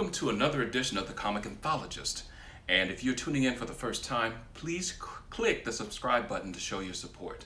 welcome to another edition of the Comic Anthologist. And if you're tuning in for the first time, please click the subscribe button to show your support.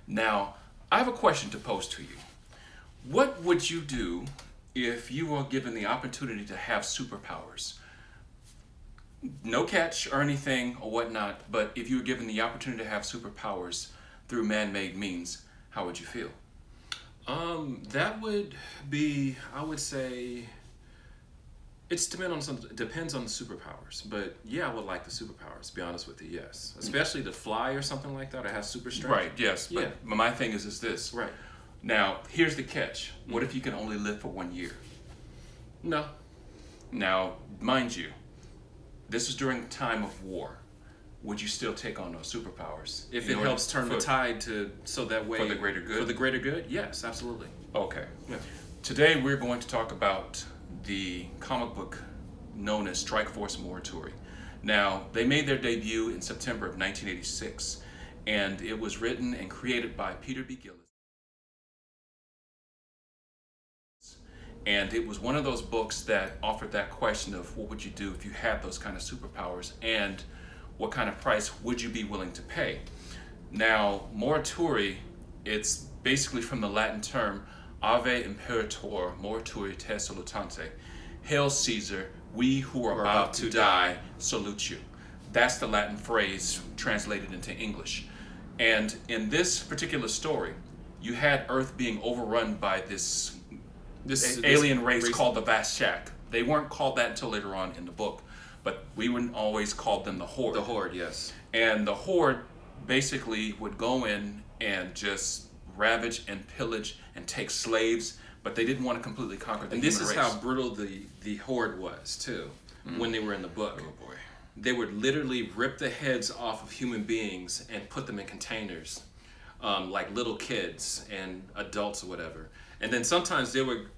Now, I have a question to pose to you. What would you do if you were given the opportunity to have superpowers? No catch or anything or whatnot, but if you were given the opportunity to have superpowers through man-made means, how would you feel? That would be, I would say, depends on the superpowers. But yeah, I would like the superpowers, to be honest with you, yes. Especially to fly or something like that, or have super strength. Right, yes. But my thing is this. Right. Now, here's the catch. What if you can only live for 1 year? No. Now, mind you, this is during a time of war. Would you still take on those superpowers? If it helps turn the tide so that way... For the greater good? For the greater good, yes, absolutely. Okay. Yeah. Today we're going to talk about the comic book known as Strikeforce Morituri. Now, they made their debut in September of 1986, and it was written and created by Peter B. Gillis. And it was one of those books that offered that question of what would you do if you had those kind of superpowers, and what kind of price would you be willing to pay? Now, Morituri, it's basically from the Latin term Ave Imperator Morituri te salutante. Hail Caesar, we who are about to die salute you. That's the Latin phrase translated into English. And in this particular story, you had Earth being overrun by this alien race called the Vashak. They weren't called that until later on in the book, but we wouldn't always call them the Horde. The Horde, yes. And the Horde basically would go in and just ravage and pillage and take slaves, but they didn't want to completely conquer the human race. And this is how brutal the Horde was, too, when they were in the book. Oh, boy. They would literally rip the heads off of human beings and put them in containers, like little kids and adults or whatever. And then sometimes they would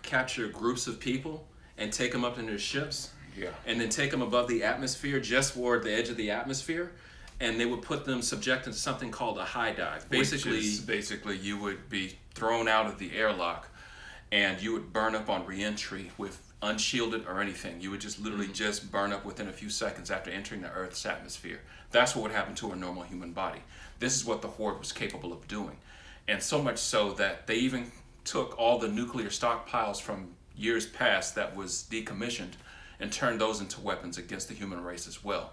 capture groups of people and take them up in their ships. Yeah. And then take them above the atmosphere, just toward the edge of the atmosphere, and they would put them subjected to something called a high dive. Basically, you would be thrown out of the airlock, and you would burn up on re-entry with unshielded or anything. You would just literally just burn up within a few seconds after entering the Earth's atmosphere. That's what would happen to a normal human body. This is what the Horde was capable of doing, and so much so that they even took all the nuclear stockpiles from years past that was decommissioned and turned those into weapons against the human race as well.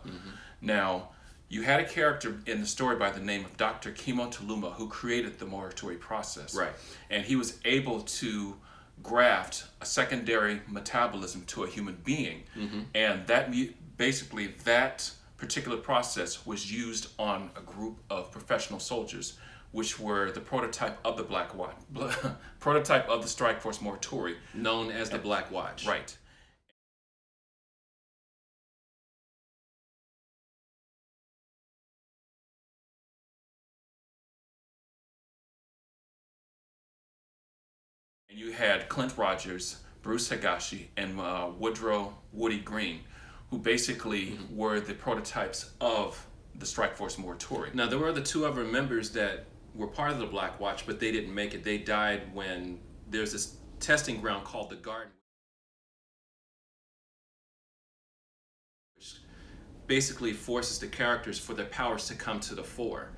Now, you had a character in the story by the name of Dr. Kimo Tuluma who created the Morituri process. Right. And he was able to graft a secondary metabolism to a human being. And that particular process was used on a group of professional soldiers, which were the prototype of the prototype of the Strikeforce Morituri, known as the Black Watch. Right. And you had Clint Rogers, Bruce Higashi, and Woody Green, who basically were the prototypes of the Strikeforce Morituri. Now, there were the two other members that were part of the Black Watch, but they didn't make it. They died when there's this testing ground called the Garden, which basically forces the characters for their powers to come to the fore.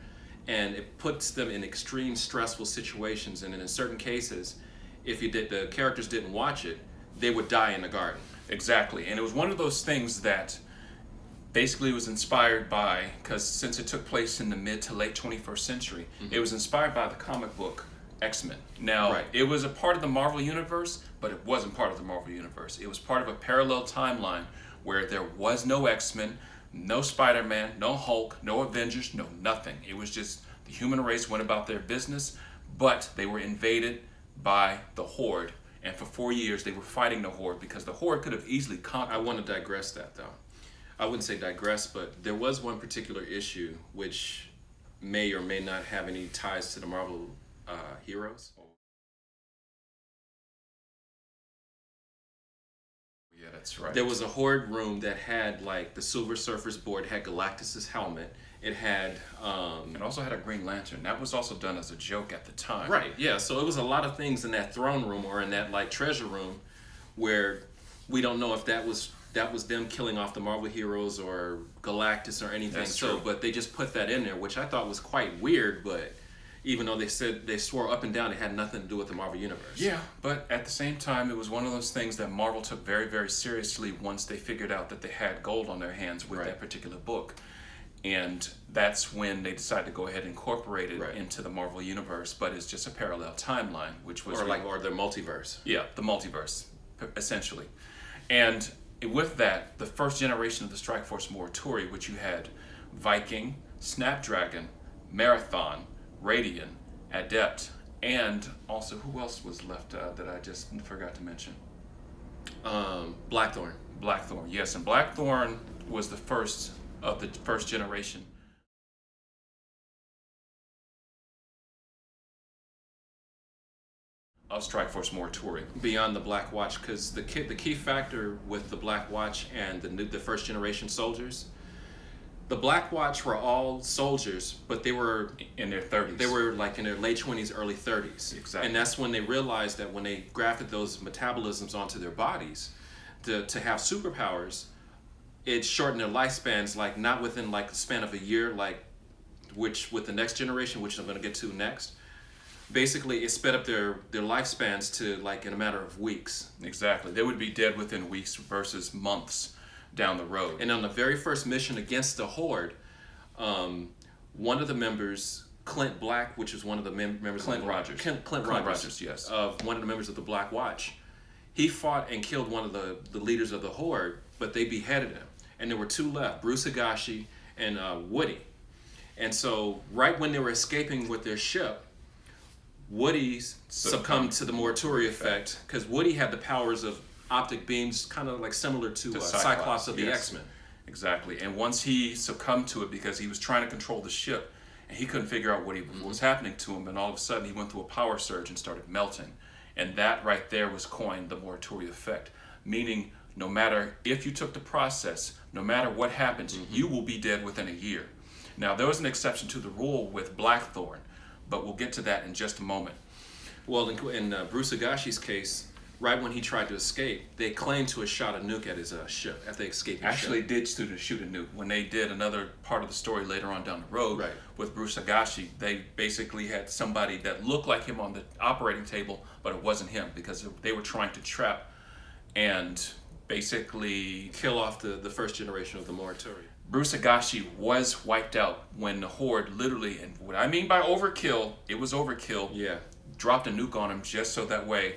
And it puts them in extreme stressful situations, and in certain cases, if the characters didn't watch it, they would die in the garden. Exactly, and it was one of those things that basically was inspired by, because since it took place in the mid to late 21st century, it was inspired by the comic book X-Men. Now, It was a part of the Marvel Universe, but it wasn't part of the Marvel Universe. It was part of a parallel timeline where there was no X-Men, no Spider-Man, no Hulk, no Avengers, no nothing. It was just the human race went about their business, but they were invaded by the Horde, and for 4 years they were fighting the Horde because the Horde could have easily conquered. I want to digress that, though. I wouldn't say digress, but there was one particular issue which may or may not have any ties to the Marvel heroes. Yeah, that's right. There was a Horde room that had the Silver Surfer's board, had Galactus's helmet. It had... It also had a Green Lantern. That was also done as a joke at the time. Right, yeah. So it was a lot of things in that throne room or in that treasure room where we don't know if that was them killing off the Marvel heroes or Galactus or anything. That's so, true. but they just put that in there, which I thought was quite weird. But even though they swore up and down it had nothing to do with the Marvel universe. Yeah, but at the same time, it was one of those things that Marvel took very, very seriously once they figured out that they had gold on their hands with that particular book. And that's when they decided to go ahead and incorporate it into the Marvel universe, but it's just a parallel timeline, which was... Or the multiverse. Yeah, the multiverse, essentially. And with that, the first generation of the Strikeforce Morituri, which you had Viking, Snapdragon, Marathon, Radiant, Adept, and also, who else was left that I just forgot to mention? Blackthorn. Blackthorn, yes. And Blackthorn was the first of the first generation. Of Strikeforce Morituri. Beyond the Black Watch, because the key factor with the Black Watch and the first generation soldiers, the Black Watch were all soldiers, but they were in their 30s. They were like in their late 20s, early 30s. Exactly. And that's when they realized that when they grafted those metabolisms onto their bodies, to have superpowers, it shortened their lifespans, like not within like the span of a year, like which with the next generation, which I'm going to get to next. Basically, it sped up their lifespans to like in a matter of weeks. Exactly. They would be dead within weeks versus months down the road. And on the very first mission against the Horde, one of the members, Clint Black, which is one of the members Clint of Rogers. Clint Rogers, yes. Of one of the members of the Black Watch. He fought and killed one of the leaders of the Horde, but they beheaded him. And there were two left, Bruce Higashi and Woody. And so right when they were escaping with their ship, Woody succumbed to the Morituri Effect, because Woody had the powers of optic beams, kind of like similar to Cyclops of the X-Men. Exactly. And once he succumbed to it because he was trying to control the ship and he couldn't figure out what was happening to him, and all of a sudden he went through a power surge and started melting. And that right there was coined the Morituri Effect, meaning no matter if you took the process, no matter what happens, you will be dead within a year. Now, there was an exception to the rule with Blackthorn, but we'll get to that in just a moment. Well, in Bruce Higashi's case, right when he tried to escape, they claimed to have shot a nuke at his ship, at the escaping Actually ship. did shoot a nuke. When they did another part of the story later on down the road with Bruce Higashi, they basically had somebody that looked like him on the operating table, but it wasn't him because they were trying to trap and basically kill off the first generation of the Morituri. Bruce Higashi was wiped out when the Horde literally, and what I mean by overkill, it was overkill, dropped a nuke on him just so that way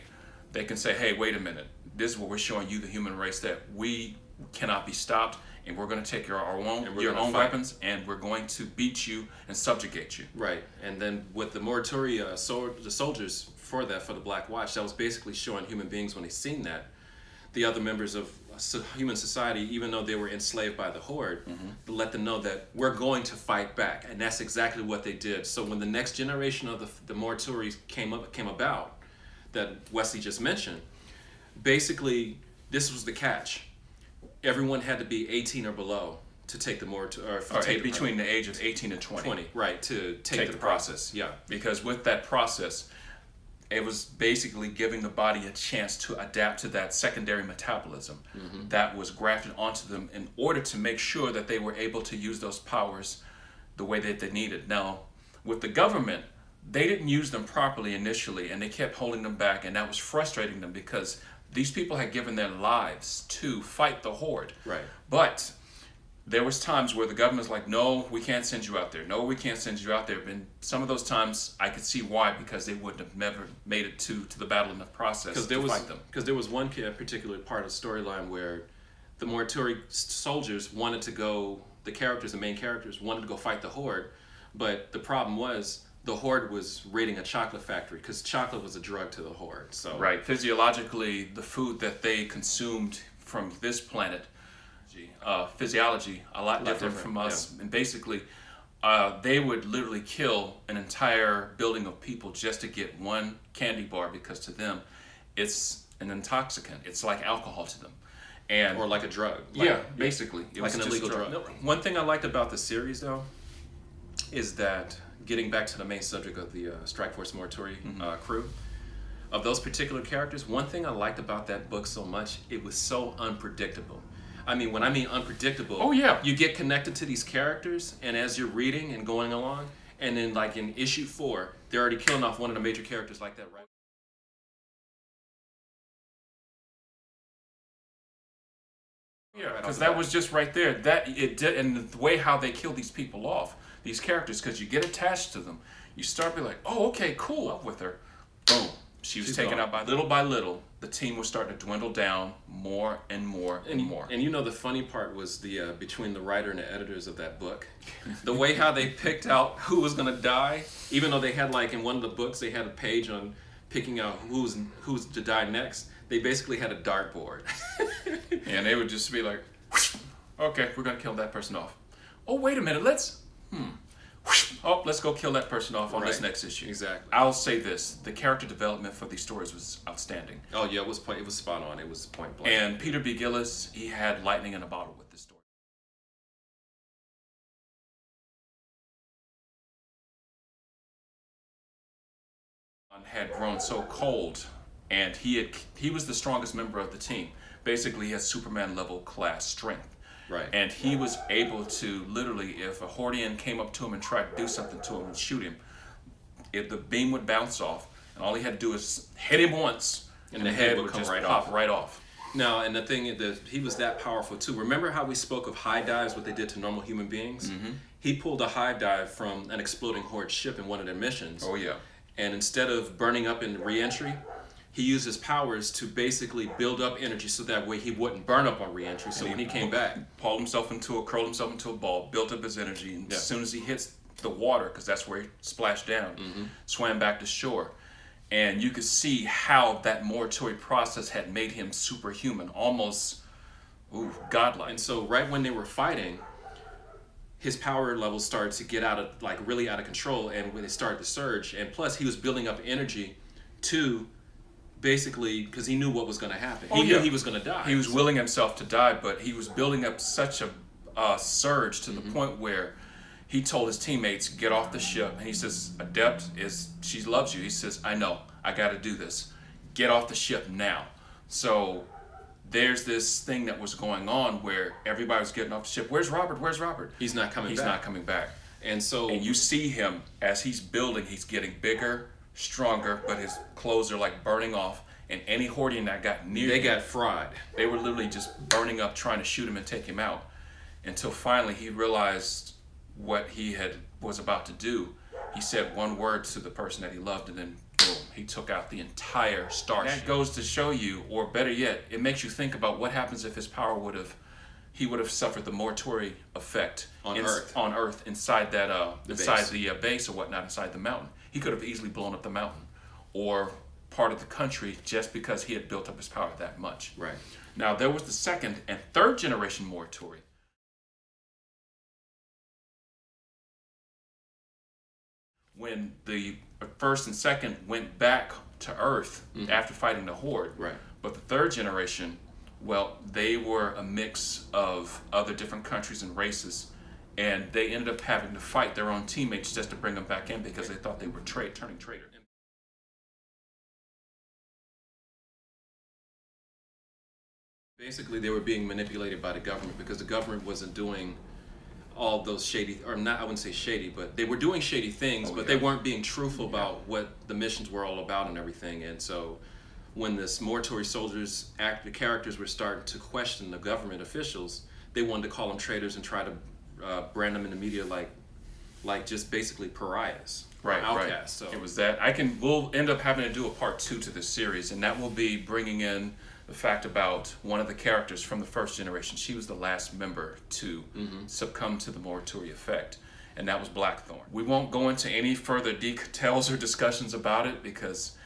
they can say, hey, wait a minute, this is what we're showing you, the human race, that we cannot be stopped, and we're going to take your own weapons, and we're going to beat you and subjugate you. Right, and then with the Morituri, the soldiers for the Black Watch, that was basically showing human beings when they seen that, the other members of human society, even though they were enslaved by the Horde, to let them know that we're going to fight back, and that's exactly what they did. So when the next generation of the Morituri came about, that Wesley just mentioned, basically this was the catch. Everyone had to be 18 or below to take the Morituri, between the age of 18 and 20. Right, to take the process. Yeah, because with that process, it was basically giving the body a chance to adapt to that secondary metabolism that was grafted onto them in order to make sure that they were able to use those powers the way that they needed. Now, with the government, they didn't use them properly initially, and they kept holding them back, and that was frustrating them because these people had given their lives to fight the Horde. Right. But there was times where the government's like, no, we can't send you out there. No, we can't send you out there. And some of those times I could see why, because they wouldn't have never made it to the battle in the process to fight them. Because there was one particular part of the storyline where the Morituri soldiers wanted to go, the main characters wanted to go fight the Horde, but the problem was the Horde was raiding a chocolate factory because chocolate was a drug to the Horde. So right, physiologically, the food that they consumed from this planet, physiology a lot different from us, and basically they would literally kill an entire building of people just to get one candy bar, because to them it's an intoxicant. It's like alcohol to them, or like a drug. Basically it was an illegal drug. One thing I liked about the series though is that, getting back to the main subject of the Strikeforce Morituri crew, of those particular characters, one thing I liked about that book so much, it was so unpredictable. I mean, when I mean unpredictable, Oh, yeah. you get connected to these characters, and as you're reading and going along, and then like in issue 4, they're already killing off one of the major characters like that, right? Yeah, Right because off the that bat. was just right there. That it did, and the way how they kill these people off, these characters, because you get attached to them. You start be like, oh, okay, cool, up with her. Boom, she was She's taken gone. out by little. The team was starting to dwindle down more and more and more. And you know the funny part was the between the writer and the editors of that book, the way how they picked out who was gonna die, even though they had like in one of the books they had a page on picking out who's to die next. They basically had a dartboard. And they would just be like, okay, we're gonna kill that person off. Oh, wait a minute, let's oh, let's go kill that person off on this Right. next issue. Exactly. I'll say this: the character development for these stories was outstanding. Oh yeah, it was spot on. It was point blank. And Peter B. Gillis, he had lightning in a bottle with this story. Had grown so cold, and he was the strongest member of the team. Basically, he had Superman level class strength. Right. And he was able to literally, if a Hordian came up to him and tried to do something to him and shoot him, if the beam would bounce off, and all he had to do is hit him once, And the head would come just right pop off. right off. Now, and the thing is that he was that powerful too. Remember how we spoke of high dives, what they did to normal human beings? Mm-hmm. He pulled a high dive from an exploding Horde ship in one of their missions. Oh yeah. And instead of burning up in re-entry, he used his powers to basically build up energy so that way he wouldn't burn up on re-entry. So when he came back, curled himself into a ball, built up his energy, and as soon as he hits the water, because that's where he splashed down, swam back to shore. And you could see how that Morituri process had made him superhuman, almost godlike. and so right when they were fighting, his power levels started to get really out of control, and when they started to surge, and plus he was building up energy to basically, because he knew what was going to happen. He knew he was going to die. He was willing himself to die, but he was building up such a surge to the point where he told his teammates, get off the ship. And he says, Adept, she loves you. He says, I know, I got to do this. Get off the ship now. So there's this thing that was going on where everybody was getting off the ship. Where's Robert? Where's Robert? He's not coming He's back. not coming back. And so And you see him as he's building, he's getting bigger, stronger, but his clothes are like burning off. And any Hordian that got near they him, got fried. they were literally just burning up, trying to shoot him and take him out. Until finally he realized what he was about to do. He said one word to the person that he loved, and then boom, he took out the entire starship. That goes to show you, or better yet, it makes you think about what happens if his power he would have suffered the Morituri effect On Earth. on Earth inside that inside base. the base or whatnot, inside the mountain. He could have easily blown up the mountain or part of the country just because he had built up his power that much. Right. Now there was the second and third generation Morituri. When the first and second went back to Earth after fighting the Horde. Right. But the third generation, well, they were a mix of other different countries and races, and they ended up having to fight their own teammates just to bring them back in because they thought they were turning traitor. Basically, they were being manipulated by the government because the government wasn't doing all those shady, or not, I wouldn't say shady, but they were doing shady things, but they weren't being truthful about what the missions were all about and everything. And so when this Morituri soldiers, the characters were starting to question the government officials, they wanted to call them traitors and try to brand them in the media like just basically pariahs, Right, outcasts. right. So It was that. We'll end up having to do a part 2 to this series, and that will be bringing in the fact about one of the characters from the first generation. She was the last member to succumb to the Morituri Effect, and that was Blackthorn. We won't go into any further details or discussions about it because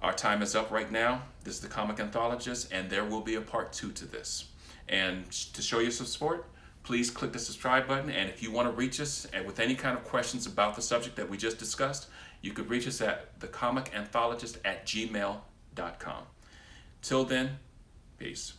our time is up right now. This is the Comic Anthologist, and there will be a part 2 to this. And to show you some support, please click the subscribe button. And if you want to reach us with any kind of questions about the subject that we just discussed, you could reach us at thecomicanthologist@gmail.com. Till then, peace.